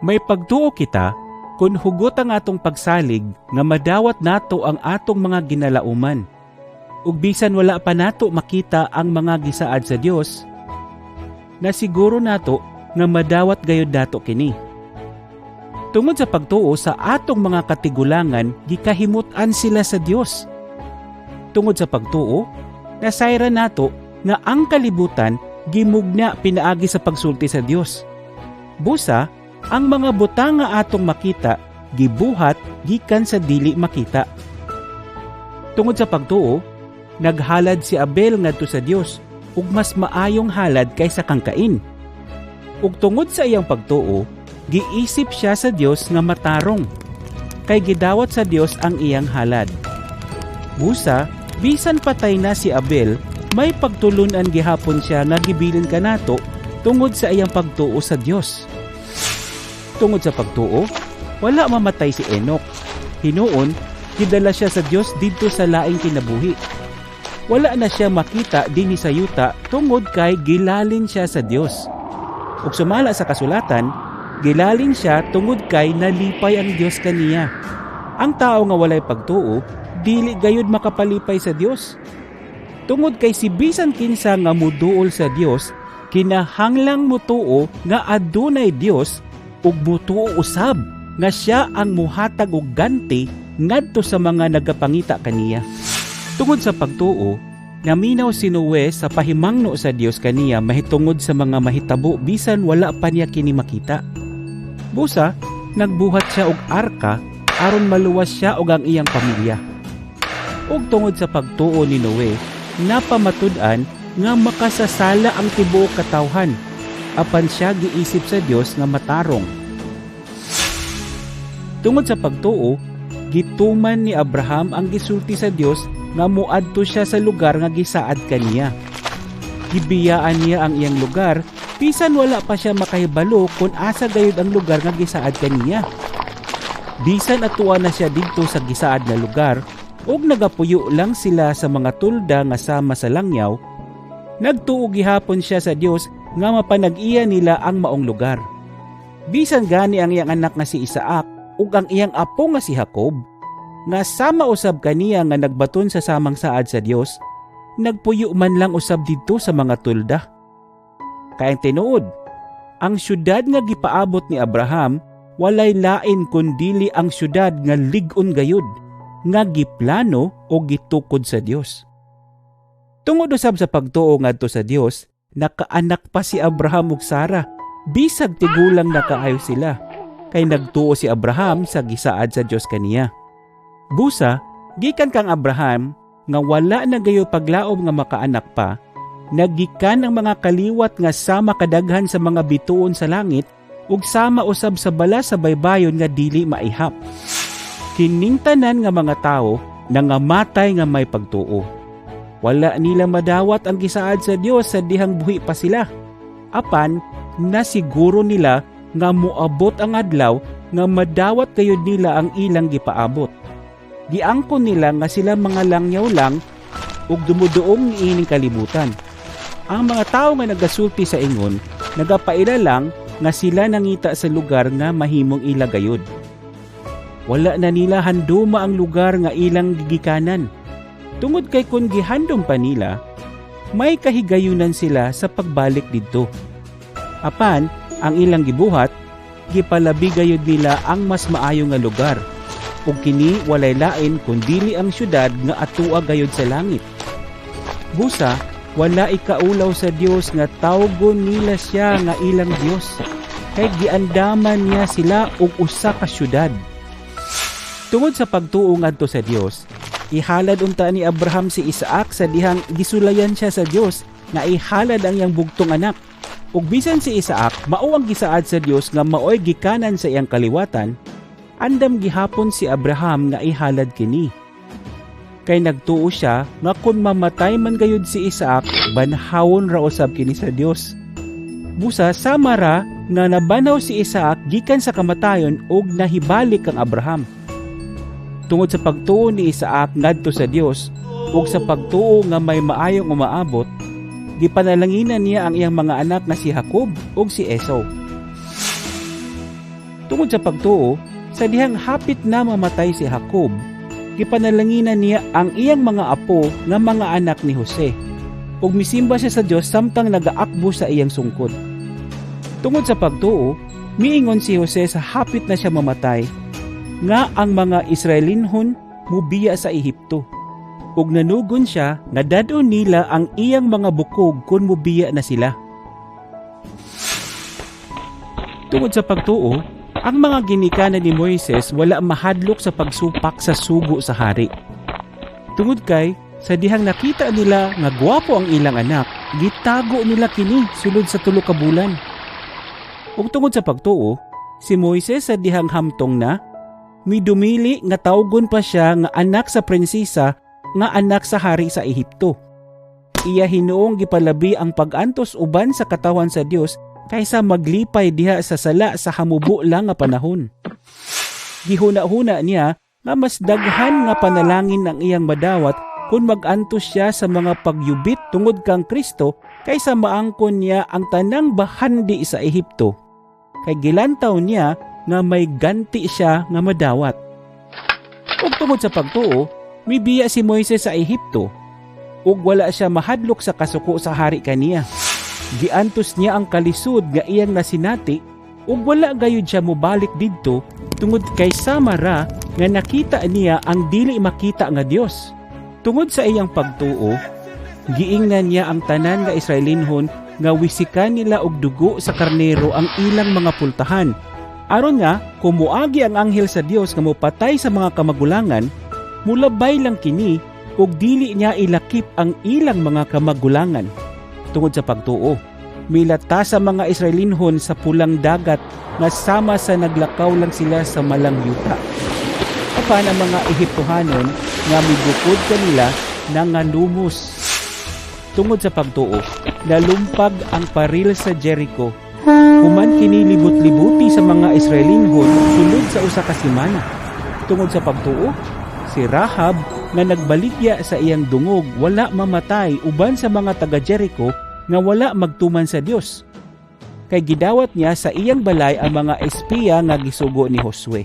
May pagtuo kita kung hugot ang atong pagsalig nga madawat nato ang atong mga ginalauman. Ug bisan wala pa nato makita ang mga gisaad sa Dios, nasiguro nato nga madawat gayud nato kini. Tungod sa pagtuo sa atong mga katigulangan, gikahimutan sila sa Dios. Tungod sa pagtuo, nasayra nato nga ang kalibutan gimugna pinaagi sa pagsulti sa Dios. Busa, ang mga butang nga atong makita gibuhat gikan sa dili makita. Tungod sa pagtuo, naghalad si Abel ngadto sa Dios ug mas maayong halad kaysa kang Cain. Ug tungod sa iyang pagtuo, giisip siya sa Dios nga matarong, kay gidawat sa Dios ang iyang halad. Busa, bisan patay na si Abel, may pagtulunan gihapon siya nga gibilin kanato tungod sa iyang pagtuo sa Dios. Tungod sa pagtuo, wala mamatay si Enoch. Hinuon, gidala siya sa Dios didto sa laing kinabuhi. Wala na siya makita dinhi sa yuta tungod kay gilalin siya sa Dios. Ug sumala sa kasulatan, gilalin siya tungod kay nalipay ang Dios kaniya. Ang tao nga walay pagtuo, dili gayud makapalipay sa Dios. Tungod kay si bisan kinsa nga muduol sa Dios, kinahanglang mutuo nga adunay Dios ug mutuo usab nga siya ang muhatag og ganti ngadto sa mga nagapangita kaniya. Tungod sa pagtuo, naminaw si Noe sa pahimangno sa Dios kaniya mahitungod sa mga mahitabo bisan wala pa niya kini makita. Busa, nagbuhat siya og arka aron maluwas siya og ang iyang pamilya. Ug tungod sa pagtuo ni Noe, napamatud-an nga makasasala ang tibuok katawhan apan siya giisip sa Dios nga matarong. Tungod sa pagtuo, gituman ni Abraham ang gisulti sa Dios nga muadto siya sa lugar nga gisaad kaniya. Gibiyaan niya ang iyang lugar bisan wala pa siya makahibalo kung asa gayud ang lugar nga gisaad kaniya. Bisan atuwa na siya didto sa gisaad na lugar ug nagapuyo lang sila sa mga tulda nga sama sa langyaw, nagtuo gihapon siya sa Dios nga mapanag-iya nila ang maong lugar. Bisan gani ang iyang anak nga si Isaac ug ang iyang apo nga si Jacob, nga sama usab kaniya nga nagbaton sa samang saad sa Dios, nagpuyo man lang usab didto sa mga tulda. Kay tinuod, ang syudad nga gipaabot ni Abraham walay lain kundili ang syudad nga lig-on gayud, nga giplano o gitukod sa Dios. Tungod usab sa pagtuo ngadto sa Dios, nakaanak pa si Abraham ug Sara, bisag tigulang nakaayo sila, kay nagtuo si Abraham sa gisaad sa Dios kaniya. Busa, gikan kang Abraham nga wala na gayo paglaom nga makaanak pa, naggikan ang mga kaliwat nga sama kadaghan sa mga bituon sa langit ug sama usab sa bala sa baybayon nga dili maihap. Kining tanan nga mga tawo nangamatay nga may pagtuo. Wala nila madawat ang gisaad sa Dios sa dihang buhi pa sila. Apan, nasiguro nila nga moabot ang adlaw nga madawat gayud nila ang ilang gipaabot. Giangkon nila nga sila mga langyaw lang ug dumuduong niining kalibutan. Ang mga tawo nga nagasulti sa ingon, nagapaila lang nga sila nangita sa lugar nga mahimong ila gayud. Wala na nila handuma ang lugar nga ilang gigikanan. Tungod kay kung gihandom pa nila, may kahigayunan sila sa pagbalik didto. Apan, ang ilang gibuhat, gipalabi gayud nila ang mas maayo nga lugar. Ug kini walay lain kundili ang syudad nga atua gayud sa langit. Busa, wala ikaulaw sa Dios nga tawgon nila siya nga ilang Dios, kay giandaman niya sila og usa ka syudad. Tungod sa pagtuo ngadto sa Dios, ihalad unta ni Abraham si Isaac sa dihang gisulayan siya sa Dios nga ihalad ang iyang bugtong anak. Ug bisan si Isaac mao ang gisaad sa Dios nga maoy gikanan sa iyang kaliwatan, andam gihapon si Abraham nga ihalad kini. Kay nagtuo siya nga kun mamatay man gayud si Isaac, banhawon ra usab kini sa Dios. Busa sama ra nga nabanaw si Isaac gikan sa kamatayon ug nahibalik ang Abraham. Tungod sa pagtuo ni Isaac ngadto sa Dios ug sa pagtuo nga may maayong umaabot, gipanalanginan niya ang iyang mga anak na si Jacob ug si Esau. Tungod sa pagtuo, sa dihang hapit na mamatay si Jacob, gipanalanginan niya ang iyang mga apo nga mga anak ni Jose, ug misimba siya sa Dios samtang nagaakbo sa iyang sungkod. Tungod sa pagtuo, miingon si Jose sa hapit na siya mamatay nga ang mga Israelinhon mubiya sa Ehipto, ug nanugon siya nga dadon nila ang iyang mga bukog kun mubiya na sila. Tungod sa pagtuo, ang mga ginikanan ni Moises wala mahadlok sa pagsupak sa sugo sa hari. Tungod kay, sa dihang nakita nila nga gwapo ang ilang anak, gitago nila kini sulod sa 3 ka bulan. Ug tungod sa pagtuo, si Moises sa dihang hamtong na, midumili nga tawgon pa siya nga anak sa prinsesa nga anak sa hari sa Ehipto. Iya hinuong gipalabi ang pag-antos uban sa katawan sa Dios kaysa maglipay diha sa sala sa hamubo lang nga panahon. Gihuna-huna niya nga mas daghan nga panalangin ang iyang madawat kung mag-antos siya sa mga pagyubit tungod kang Kristo kaysa maangkon niya ang tanang bahandi sa Ehipto. Kay gilantaw niya nga may ganti siya nga madawat. Ug tungod sa pagtuo, mibiya si Moises sa Ehipto ug wala siya mahadlok sa kasuko sa hari kaniya. Giantos niya ang kalisod nga iyang nasinati ug wala gayud siya mobalik didto tungod kay sama ra nga nakita niya ang dili makita nga Dios. Tungod sa iyang pagtuo, giingnan niya ang tanan nga Israelinhon nga wisikan nila og dugo sa karnero ang ilang mga pultahan. Aron nga kumuagi ang anghel sa Dios nga mopatay sa mga kamagulangan, mulabay lang kini ug dili niya ilakip ang ilang mga kamagulangan. Tungod sa pagtuo, milata sa mga Israelinhon sa pulang dagat na sama sa naglakaw lang sila sa malang yuta. Apan ang mga Ehiptohanon nga mibukod kanila nangalumos. Tungod sa pagtuo, nalumpag ang paril sa Jericho. Human kini libot-libuti sa mga Israelinhon sulod sa usa ka semana. Tungod sa pagtuo, si Rahab nga nagbaligya sa iyang dungog wala mamatay uban sa mga taga Jericho nga wala magtuman sa Dios. Kay gidawat niya sa iyang balay ang mga espiya nga gisugo ni Josue.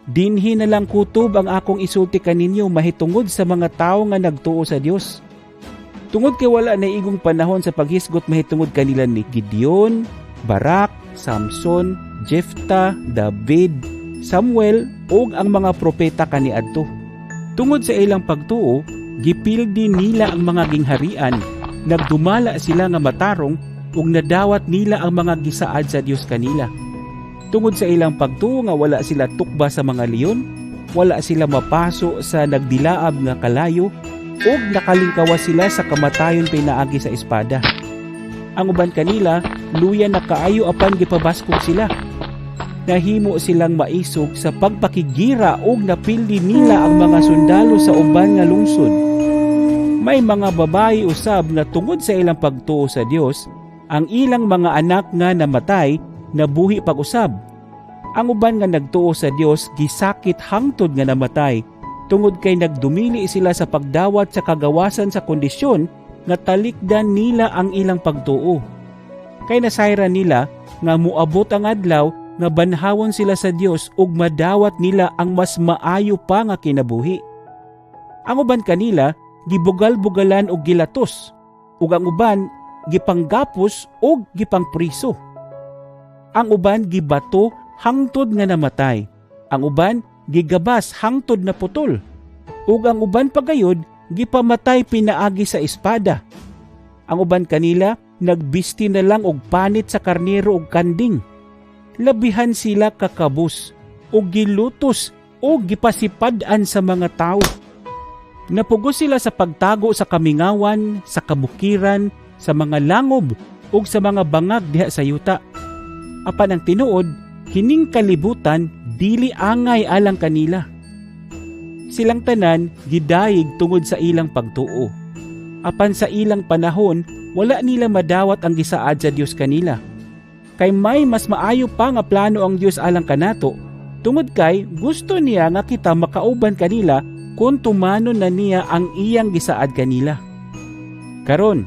Dinhi na lang kutob ang akong isulti kaninyo mahitungod sa mga tawo nga nagtuo sa Dios. Tungod kay wala na igong panahon sa paghisgot mahitungod kanila ni Gideon, Barak, Samson, Jefta, David, Samuel ug ang mga propeta kaniadto. Tungod sa ilang pagtuo, gipildi nila ang mga gingharian, nagdumala sila nga matarong ug nadawat nila ang mga gisaad sa Dios kanila. Tungod sa ilang pagtuo nga wala sila tukba sa mga leon, wala sila mapaso sa nagdilaab nga kalayo ug nakalingkawas sila sa kamatayon pinaagi sa espada. Ang uban kanila luya na kaayo apan gipabaskog sila. Nahimo silang maisog sa pagpakigira ug napildi nila ang mga sundalo sa uban nga lungsod. May mga babayi usab nga tungod sa ilang pagtuo sa Dios, ang ilang mga anak nga namatay nabuhi pag-usab. Ang uban nga nagtuo sa Dios gisakit hangtod nga namatay tungod kay nagdumili sila sa pagdawat sa kagawasan sa kondisyon nga talikdan nila ang ilang pagtuo. Kay nasayra nila nga muabot ang adlaw nga banhawon sila sa Dios ug madawat nila ang mas maayo pa nga kinabuhi. Ang uban kanila gibugal-bugalan og gilatos, ug ang uban gipanggapos ug gipangpriso. Ang uban gibato hangtod nga namatay. Ang uban gigabas hangtod na putol. Ug ang uban pagayod gipamatay pinaagi sa espada. Ang uban kanila nagbisti na lang og panit sa karnero ug kanding. Labihan sila kakabus o gilutos o gipasipad-an sa mga tao. Napugos sila sa pagtago sa kamingawan, sa kabukiran, sa mga langob o sa mga bangag diha sa yuta. Apan ang tinuod, hining kalibutan dili angay alang kanila. Silang tanan gidayeg tungod sa ilang pagtuo. Apan sa ilang panahon, wala nila madawat ang gisaad sa Dios kanila. Kay may mas maayo pa nga plano ang Dios alang kanato, tungod kay gusto niya nga kita makauban kanila kung tumanon na niya ang iyang gisaad kanila. Karon,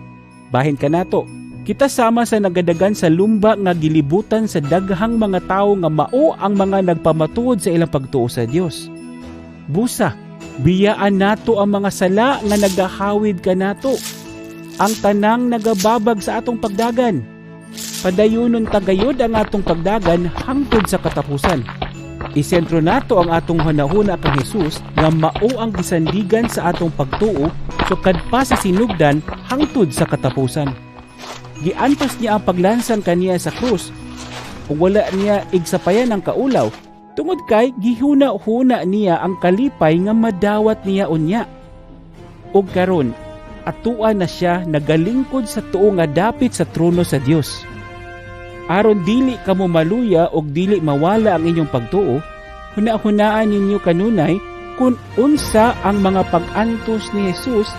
bahin kanato, Kita sama sa nagadagan sa lumba nga gilibutan sa daghang mga tawo nga mao ang mga nagpamatuod sa ilang pagtuo sa Dios. Busa, biyaan nato ang mga sala nga nagahawid kanato, ang tanang nagababag sa atong pagdagan. Padayunon tagayod ang atong pagdagan hangtod sa katapusan. Isentro nato ang atong hunahuna kang Hesus nga mao ang gisandigan sa atong pagtuo sukad pa sa sinugdan hangtod sa katapusan. Giantos niya ang paglansan kaniya sa krus ug wala niya igsapayan ang kaulaw tungod kay gihuna-huna niya ang kalipay nga madawat niya unya. Ug karon atuan na siya nagalingkod sa tuo nga dapit sa trono sa Dios. Aron dili kamo maluya og dili mawala ang inyong pagtuo, huna-hunaan ninyo kanunay kung unsa ang mga pag-antos ni Hesus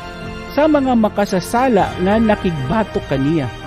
sa mga makasasala nga nakigbatok kaniya.